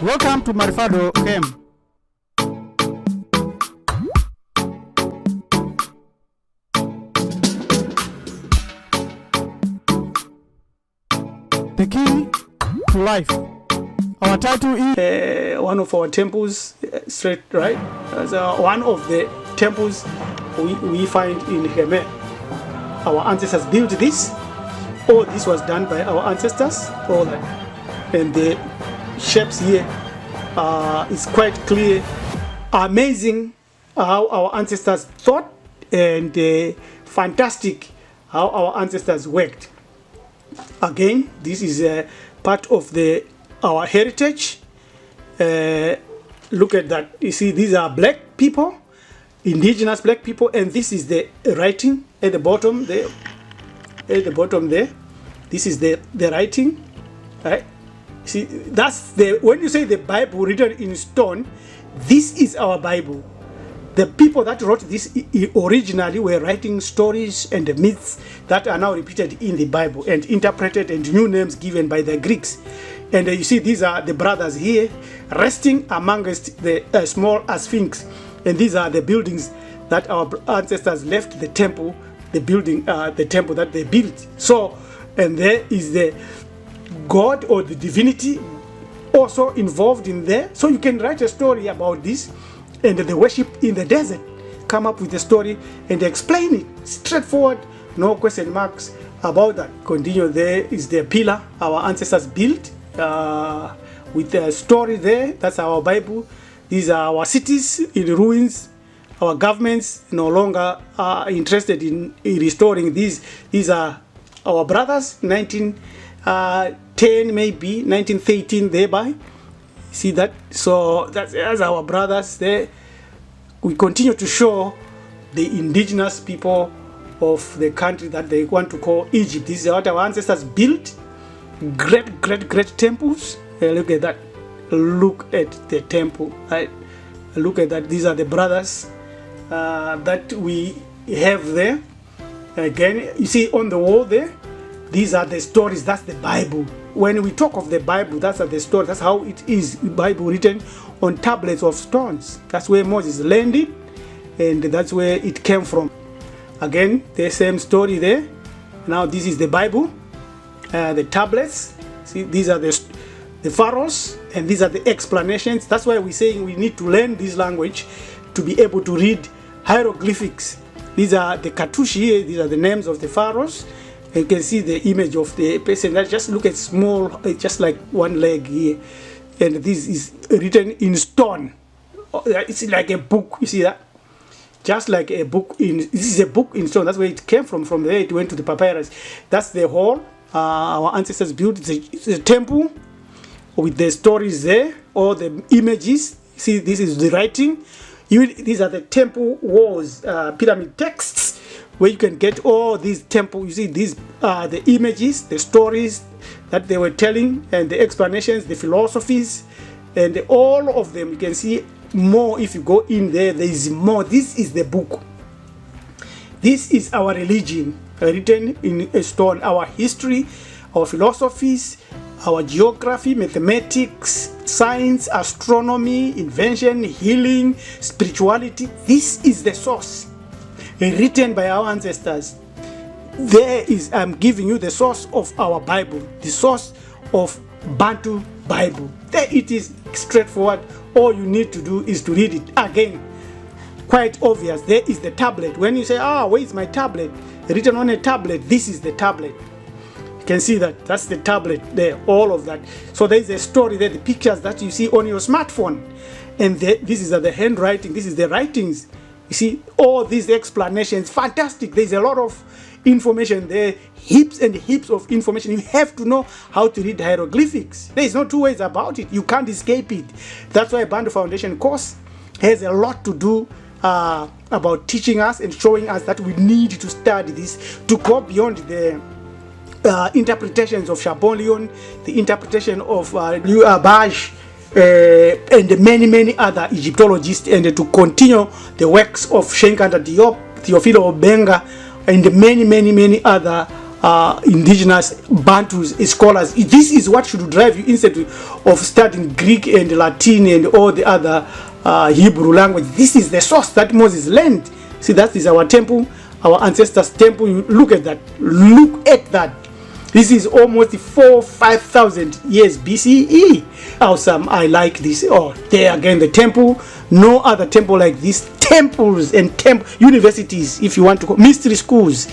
Welcome to Maarifado-Khem. The key to life. Our title is one of our temples, straight right. As one of the temples we find in Khem. Our ancestors built this. All this was done by our ancestors. All that, and the shapes here is quite clear. Amazing how our ancestors thought, and fantastic how our ancestors worked. Again, this is a part of our heritage. Look at that. You see, these are black people, indigenous black people, and this is the writing at the bottom there. At the bottom there, this is the writing, right? See, that's when you say the Bible written in stone, this is our Bible. The people that wrote this originally were writing stories and myths that are now repeated in the Bible and interpreted, and new names given by the Greeks. And you see, these are the brothers here resting amongst the small sphinx, and these are the buildings that our ancestors left, the temple, the building, the temple that they built. So, and there is the God or the divinity also involved in there. So you can write a story about this, and the worship in the desert, come up with a story and explain it straightforward, no question marks about that. Continue. There is the pillar our ancestors built with a story there. That's our Bible. These are our cities in ruins. Our governments no longer are interested in restoring these. These are our brothers, 1910 maybe, 1913 thereby. See that? So that's our brothers there. We continue to show the indigenous people of the country that they want to call Egypt. This is what our ancestors built. Great temples. Look at that. Look at the temple. Right? Look at that. These are the brothers that we have there. Again, you see on the wall there, these are the stories. That's the Bible. When we talk of the Bible, that's the story. That's how it is. The Bible written on tablets of stones. That's where Moses landed, and that's where it came from. Again, the same story there. Now this is the Bible, the tablets. See, these are the pharaohs, and these are the explanations. That's why we're saying we need to learn this language to be able to read hieroglyphics. These are the cartouche here. These are the names of the pharaohs. You can see the image of the person. That just look at small, just like one leg here, and this is written in stone. It's like a book. You see that? Just like a book this is a book in stone. That's where it came from. From there, it went to the papyrus. That's the hall our ancestors built. It's a temple with the stories there, all the images. See, this is the writing. These are the temple walls, pyramid texts, where you can get all these temple. You see, these are the images, the stories that they were telling, and the explanations, the philosophies, and all of them. You can see more if you go in there. There is more. This is the book. This is our religion, written in a stone. Our history, our philosophies, our geography, mathematics, science, astronomy, invention, healing, spirituality. This is the source, written by our ancestors. There is, I'm giving you the source of our Bible, the source of Bantu Bible. There it is, straightforward. All you need to do is to read it. Again, quite obvious. There is the tablet. When you say, where is my tablet? Written on a tablet, this is the tablet. You can see that. That's the tablet there, all of that. So there is a story there, the pictures that you see on your smartphone. And this is the handwriting. This is the writings. You see all these explanations. Fantastic. There's a lot of information there, heaps and heaps of information. You have to know how to read hieroglyphics. There is no two ways about it. You can't escape it. That's why Bantu Foundation course has a lot to do about teaching us and showing us that we need to study this to go beyond the interpretations of Champollion, the interpretation of Bash, and many other Egyptologists, and to continue the works of Shenkanta Diop, Theophilo Obenga, and many other indigenous Bantus scholars. This is what should drive you instead of studying Greek and Latin and all the other Hebrew language. This is the source that Moses learned. See, that is our temple, our ancestors' temple. You look at that. Look at that. This is almost 4,000-5,000 years BCE. Awesome. I like this. Oh, there again, the temple. No other temple like this. Temples and universities, if you want to call mystery schools,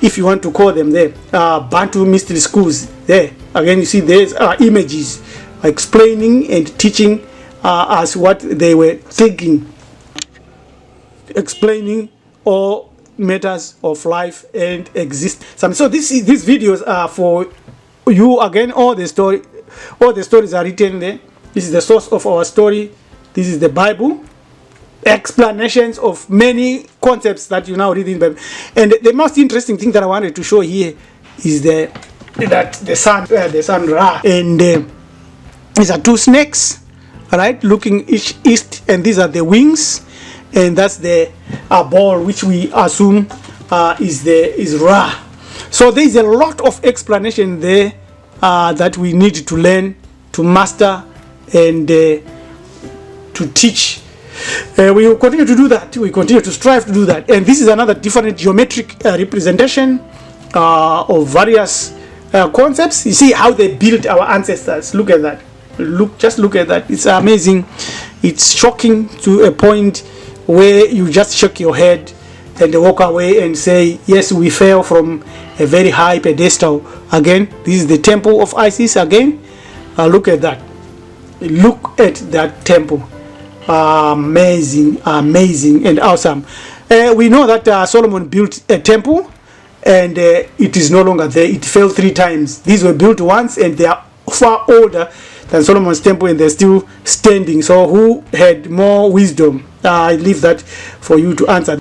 if you want to call them there. Bantu mystery schools. There again, you see there's images explaining and teaching us what they were thinking, explaining all matters of life and existence. So these videos are for you. Again, all the stories are written there. This is the source of our story. This is the Bible. Explanations of many concepts that you now read in the Bible. And the most interesting thing that I wanted to show here is the sun Ra, and these are two snakes, right, looking east, and these are the wings, and that's the ball, which we assume is Ra. So there is a lot of explanation there that we need to learn, to master, and to teach. We will continue to do that. We continue to strive to do that. And this is another different geometric representation of various concepts. You see how they built our ancestors. Look at that. Just look at that. It's amazing. It's shocking to a point where you just shake your head and walk away and say, yes, we fell from a very high pedestal. Again, this is the temple of Isis. Again, look at that. Look at that temple. Amazing and awesome. We know that Solomon built a temple, and it is no longer there. It fell 3 times. These were built once, and they are far older than Solomon's temple, and they're still standing. So who had more wisdom? I leave that for you to answer.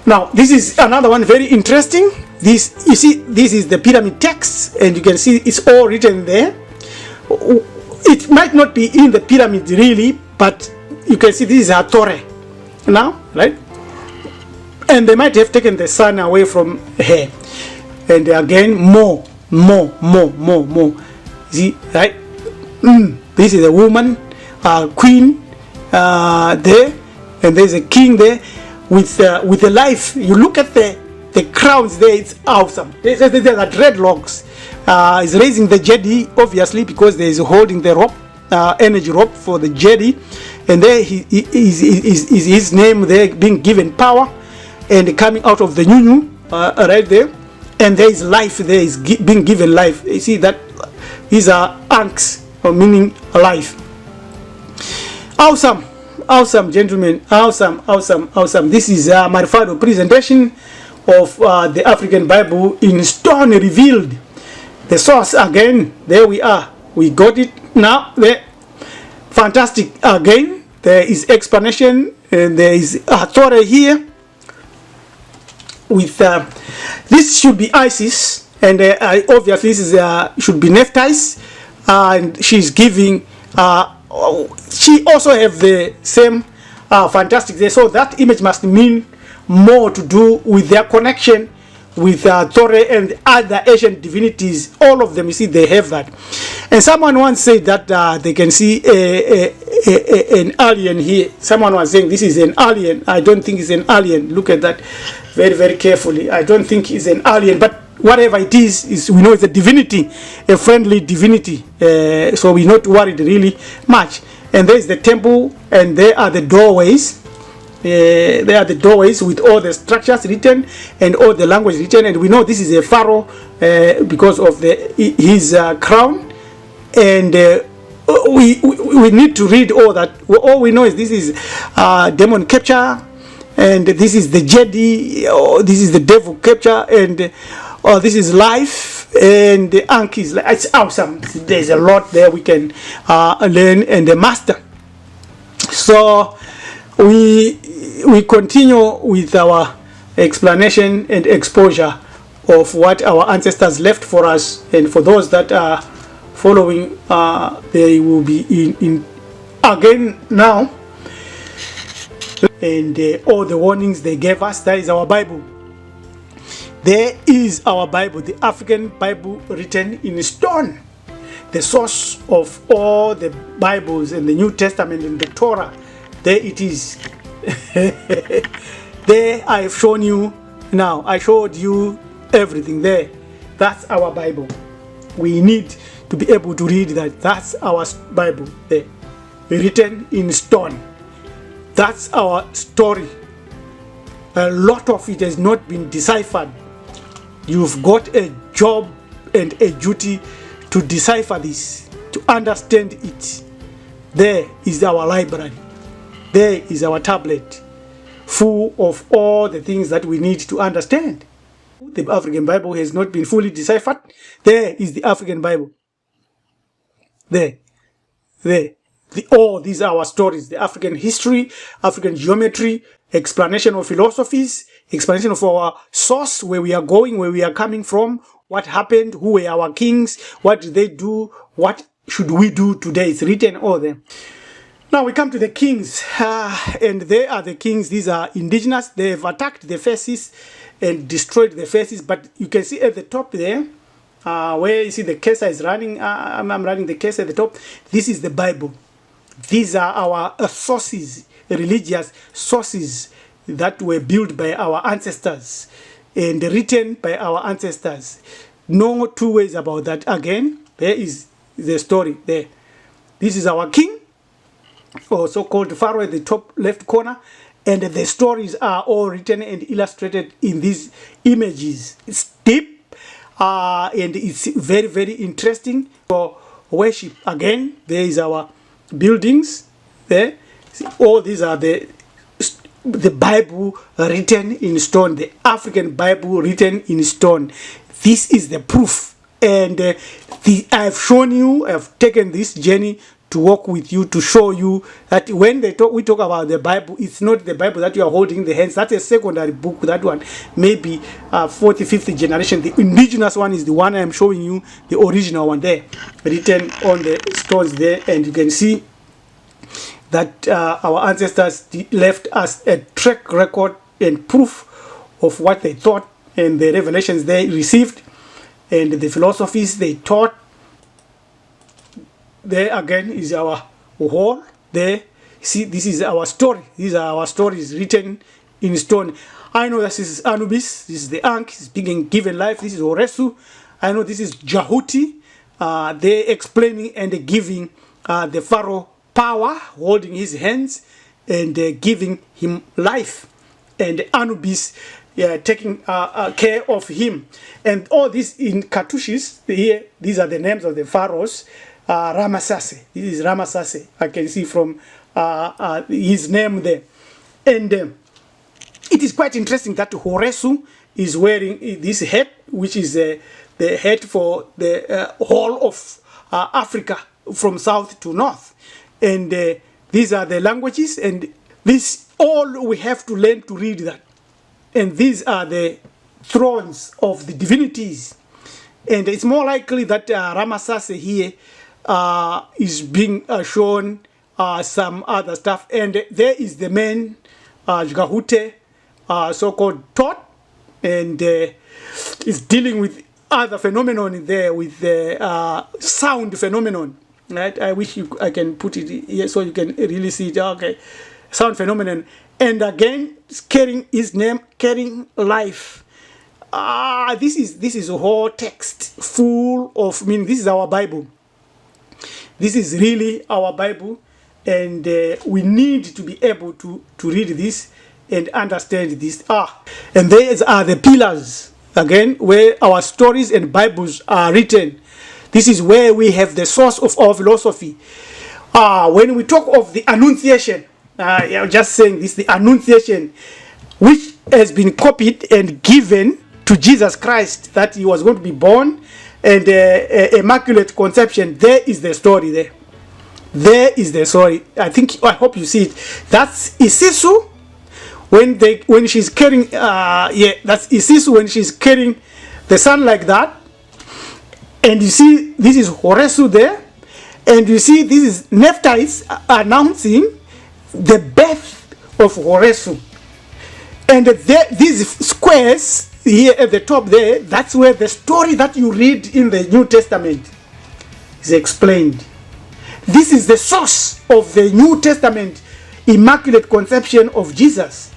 Now, this is another one very interesting. This, you see, this is the pyramid text, and you can see it's all written there. It might not be in the pyramid really, but you can see this is a Torah now, right? And they might have taken the sun away from her. And again, more. See, right? This is a woman, queen there, and there's a king there with a life. You look at the crowns there, it's awesome. There's a dreadlocks. Is raising the Jedi, obviously, because there is holding the rope, energy rope for the Jedi, and there is his name there being given power and coming out of the Nunu, right there, and there is life there, is being given life. You see that these are ankhs, meaning life. Awesome, gentlemen. Awesome. This is a Maarifado presentation of the African Bible in stone revealed. The source again, there we are. We got it now. There, fantastic. Again, there is explanation, and there is a Torah here. With this should be Isis, and obviously this is should be Nephthys, and she's giving. She also have the same fantastic there. So that image must mean more to do with their connection with Torah and other ancient divinities. All of them, you see, they have that. And someone once said that they can see an alien here. Someone was saying this is an alien. I don't think it's an alien. Look at that very, very carefully. I don't think it's an alien, but whatever it is we know it's a divinity, a friendly divinity. So we're not worried really much. And there's the temple, and there are the doorways. There are the doorways with all the structures written and all the language written, and we know this is a pharaoh because of his crown, and we need to read all that. All we know is this is demon capture, and this is the Jedi, this is the devil capture, and this is life, and the Ankh is, it's awesome. There's a lot there we can learn and master. So we continue with our explanation and exposure of what our ancestors left for us, and for those that are following, they will be in again now, and all the warnings they gave us. That is our Bible. There is our Bible, the African Bible written in stone. The source of all the Bibles in the New Testament and the Torah. There it is. There I've shown you now. I showed you everything there. That's our Bible. We need to be able to read that. That's our Bible there. Written in stone. That's our story. A lot of it has not been deciphered. You've got a job and a duty to decipher this, to understand it. There is our library. There is our tablet, full of all the things that we need to understand. The African Bible has not been fully deciphered. There is the African Bible. There. All these are our stories. The African history, African geometry, explanation of philosophies, explanation of our source, where we are going, where we are coming from, what happened, who were our kings, what did they do, what should we do today. It's written all there. Now we come to the kings, and they are the kings. These are indigenous. They have attacked the faces and destroyed the faces. But you can see at the top there, where you see the cursor is running, I'm running the cursor at the top. This is the Bible. These are our sources, religious sources that were built by our ancestors and written by our ancestors. No two ways about that. Again, there is the story there. This is our king, or so-called pharaoh at the top left corner, and the stories are all written and illustrated in these images. It's deep and it's very, very interesting for worship. Again, there is our buildings there. See, all these are the Bible written in stone, the African Bible written in stone. This is the proof, and I've shown you, I've taken this journey to walk with you, to show you that when we talk about the Bible, it's not the Bible that you are holding in the hands. That's a secondary book. That one maybe 4th, 5th generation. The indigenous one is the one I'm showing you, the original one there, written on the stones there, and you can see that our ancestors left us a track record and proof of what they thought, and the revelations they received, and the philosophies they taught. There again is our hall. There, see, this is our story. These are our stories written in stone. I know this is Anubis. This is the Ankh. He's being given life. This is Horesu. I know this is Jahuti. They're explaining and giving the pharaoh power, holding his hands and giving him life. And Anubis taking care of him. And all this in cartouches here. These are the names of the pharaohs. Ramasase. This is Ramasase. I can see from his name there. And it is quite interesting that Horesu is wearing this hat, which is the hat for the whole of Africa from south to north. And these are the languages, and this all we have to learn to read that. And these are the thrones of the divinities. And it's more likely that Ramasase here is being shown some other stuff. And there is the man, Jgahute, so-called Tot, and is dealing with other phenomenon there, with the sound phenomenon. Right? I wish I can put it here so you can really see it. Okay, sound phenomenon. And again, carrying his name, carrying life. This is a whole text full of meaning. This is our Bible. This is really our Bible, and we need to be able to read this and understand this. And these are the pillars, again, where our stories and Bibles are written. This is where we have the source of our philosophy. When we talk of the Annunciation, I'm just saying this, the Annunciation, which has been copied and given to Jesus Christ, that he was going to be born, and Immaculate Conception. There is the story there. There is the story. I hope you see it. That's Isisu when she's carrying that's Isisu when she's carrying the son like that. And you see this is Horesu there, and you see this is Nephthys announcing the birth of Horesu. And these squares here at the top there, that's where the story that you read in the New Testament is explained. This is the source of the New Testament Immaculate Conception of Jesus.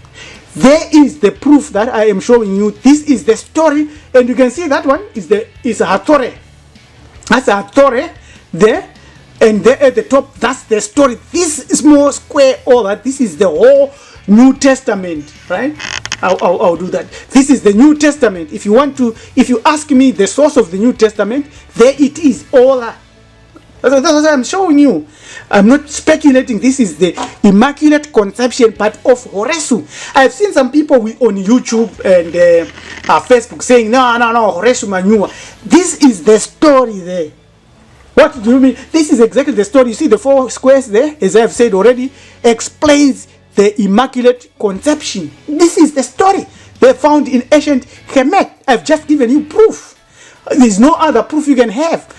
There is the proof that I am showing you. This is the story, and you can see that one is a Hathore. That's a Hathore there, and there at the top, that's the story. This small square, all that, this is the whole New Testament, right? I'll do that. This is the New Testament. If you ask me the source of the New Testament, there it is, all that. That's what I'm showing you. I'm not speculating. This is the Immaculate Conception part of Horesu. I've seen some people on YouTube and Facebook saying, no, Horesu Manua. This is the story there. What do you mean? This is exactly the story. You see the 4 squares there, as I've said already, explains the Immaculate Conception. This is the story they found in ancient Kemet. I've just given you proof. There's no other proof you can have.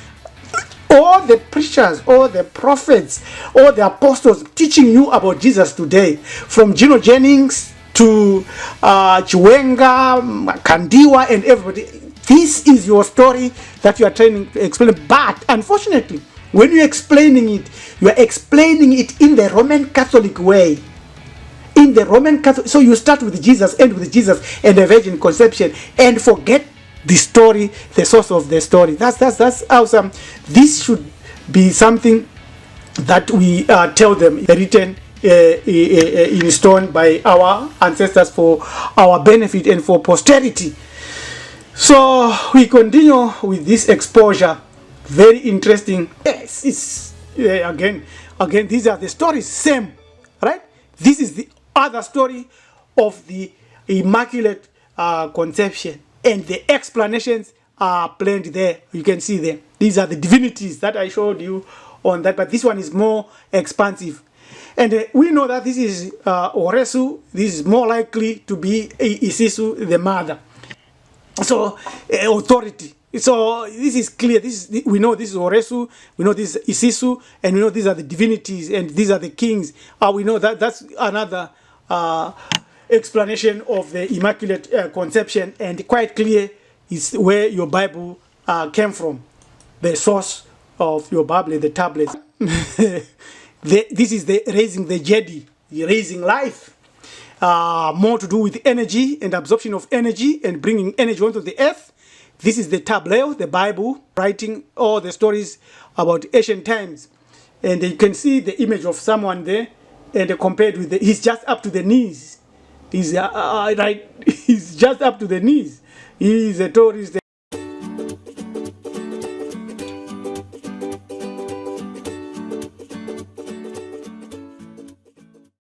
All the preachers, all the prophets, all the apostles teaching you about Jesus today, from Gino Jennings to Chiwenga, Kandiwa, and everybody, this is your story that you are trying to explain. But unfortunately, when you're explaining it, you are explaining it in the Roman Catholic way. In the Roman Catholic, so you start with Jesus, end with Jesus and the Virgin Conception, and forget the story, the source of the story. That's awesome. This should be something that we tell them, written in stone by our ancestors for our benefit and for posterity. So we continue with this exposure. Very interesting. Yes, it's again. These are the stories, same, right? This is the other story of the Immaculate Conception. And the explanations are plain there. You can see there. These are the divinities that I showed you on that. But this one is more expansive. And we know that this is Horesu. This is more likely to be Isisu, the mother. So, authority. So, this is clear. We know this is Horesu. We know this is Isisu. And we know these are the divinities. And these are the kings. We know that that's another explanation of the Immaculate Conception, and quite clear is where your Bible came from, the source of your Bible, the tablets. This is the raising the Jedi, raising life, more to do with energy and absorption of energy and bringing energy onto the earth. This is the tablet, the Bible, writing all the stories about ancient times, and you can see the image of someone there, and compared with he's just up to the knees. He's right. He's just up to the knees. He is a tourist.